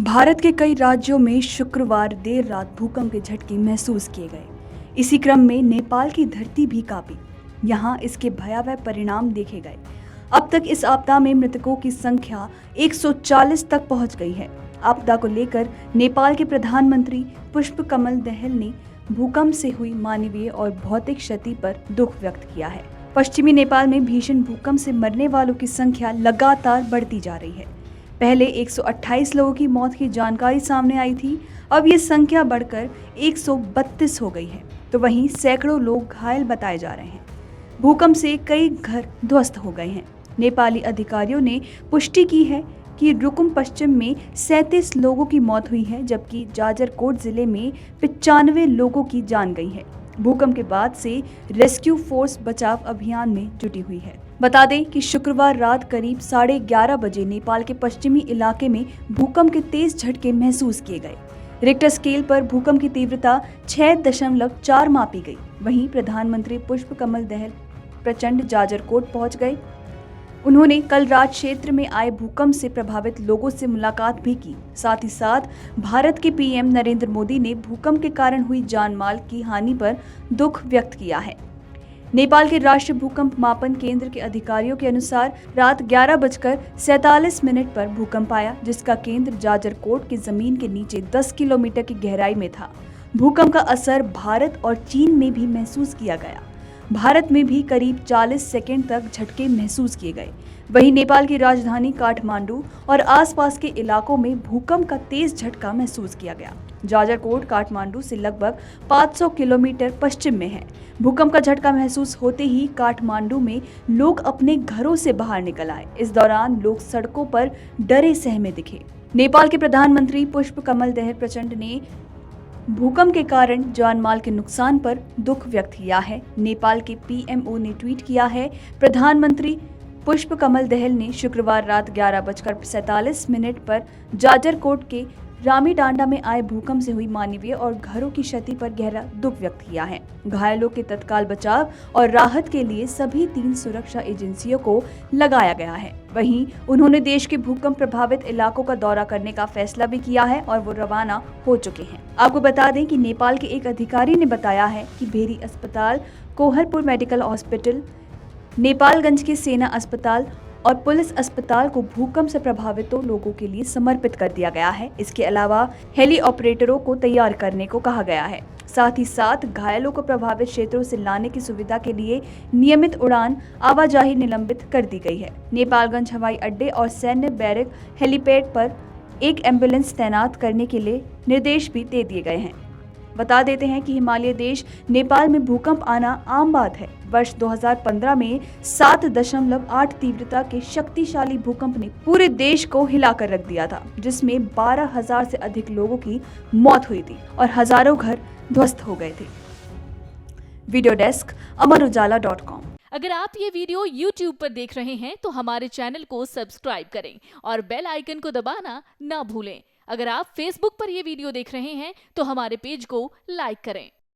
भारत के कई राज्यों में शुक्रवार देर रात भूकंप के झटके महसूस किए गए। इसी क्रम में नेपाल की धरती भी कांपी। यहां इसके भयावह परिणाम देखे गए। अब तक इस आपदा में मृतकों की संख्या 140 तक पहुंच गई है। आपदा को लेकर नेपाल के प्रधानमंत्री पुष्पकमल दहल ने भूकंप से हुई मानवीय और भौतिक क्षति पर दुख व्यक्त किया है। पश्चिमी नेपाल में भीषण भूकंप से मरने वालों की संख्या लगातार बढ़ती जा रही है। पहले 128 लोगों की मौत की जानकारी सामने आई थी। अब ये संख्या बढ़कर 132 हो गई है, तो वहीं सैकड़ों लोग घायल बताए जा रहे हैं। भूकंप से कई घर ध्वस्त हो गए हैं। नेपाली अधिकारियों ने पुष्टि की है कि रुकुम पश्चिम में 37 लोगों की मौत हुई है, जबकि जाजरकोट जिले में 95 लोगों की जान गई है। भूकंप के बाद से रेस्क्यू फोर्स बचाव अभियान में जुटी हुई है। बता दें कि शुक्रवार रात करीब 11:30 बजे नेपाल के पश्चिमी इलाके में भूकंप के तेज झटके महसूस किए गए। रिक्टर स्केल पर भूकंप की तीव्रता 6.4 मापी गई। वहीं प्रधानमंत्री पुष्पकमल दहल प्रचंड जाजरकोट पहुंच गए। उन्होंने कल रात क्षेत्र में आए भूकंप से प्रभावित लोगों से मुलाकात भी की। साथ ही साथ भारत के पीएम नरेंद्र मोदी ने भूकंप के कारण हुई जानमाल की हानि पर दुख व्यक्त किया है। नेपाल के राष्ट्रीय भूकंप मापन केंद्र के अधिकारियों के अनुसार रात 11:47 पर भूकंप आया, जिसका केंद्र जाजरकोट की जमीन के नीचे 10 किलोमीटर की गहराई में था। भूकंप का असर भारत और चीन में भी महसूस किया गया। भारत में भी करीब 40 सेकंड तक झटके महसूस किए गए। वहीं नेपाल की राजधानी काठमांडू और आसपास के इलाकों में भूकंप का तेज झटका महसूस किया गया। जाजरकोट काठमांडू से लगभग 500 किलोमीटर पश्चिम में है। भूकंप का झटका महसूस होते ही काठमांडू में लोग अपने घरों से बाहर निकल आए। इस दौरान लोग सड़कों पर डरे सहमे दिखे। नेपाल के प्रधानमंत्री पुष्पकमल दहल प्रचंड ने भूकंप के कारण जानमाल के नुकसान पर दुख व्यक्त किया है। नेपाल के पीएमओ ने ट्वीट किया है, प्रधानमंत्री पुष्पकमल दहल ने शुक्रवार रात 11:47 पर जाजरकोट के रामीडांडा में आए भूकंप से हुई मानवीय और घरों की क्षति पर गहरा दुख व्यक्त किया है। घायलों के तत्काल बचाव और राहत के लिए सभी 3 सुरक्षा एजेंसियों को लगाया गया है। वहीं उन्होंने देश के भूकंप प्रभावित इलाकों का दौरा करने का फैसला भी किया है और वो रवाना हो चुके हैं। आपको बता दें कि नेपाल के एक अधिकारी ने बताया है कि भेरी अस्पताल, कोहलपुर मेडिकल हॉस्पिटल, नेपालगंज के सेना अस्पताल और पुलिस अस्पताल को भूकंप से प्रभावितों लोगों के लिए समर्पित कर दिया गया है। इसके अलावा हेली ऑपरेटरों को तैयार करने को कहा गया है। साथ ही साथ घायलों को प्रभावित क्षेत्रों से लाने की सुविधा के लिए नियमित उड़ान आवाजाही निलंबित कर दी गई है। नेपालगंज हवाई अड्डे और सैन्य बैरक हेलीपैड पर एक एम्बुलेंस तैनात करने के लिए निर्देश भी दे दिए गए हैं। बता देते हैं कि हिमालय देश नेपाल में भूकंप आना आम बात है। वर्ष 2015 में 7.8 तीव्रता के शक्तिशाली भूकंप ने पूरे देश को हिलाकर रख दिया था, जिसमें 12,000 से अधिक लोगों की मौत हुई थी और हजारों घर ध्वस्त हो गए थे। Video desk Amarujala dot com. अगर आप ये वीडियो YouTube पर देख रहे हैं तो हमारे चैनल को सब्सक्राइब करें और बेल आइकन को दबाना ना भूलें। अगर आप Facebook पर ये वीडियो देख रहे हैं तो हमारे पेज को लाइक करें।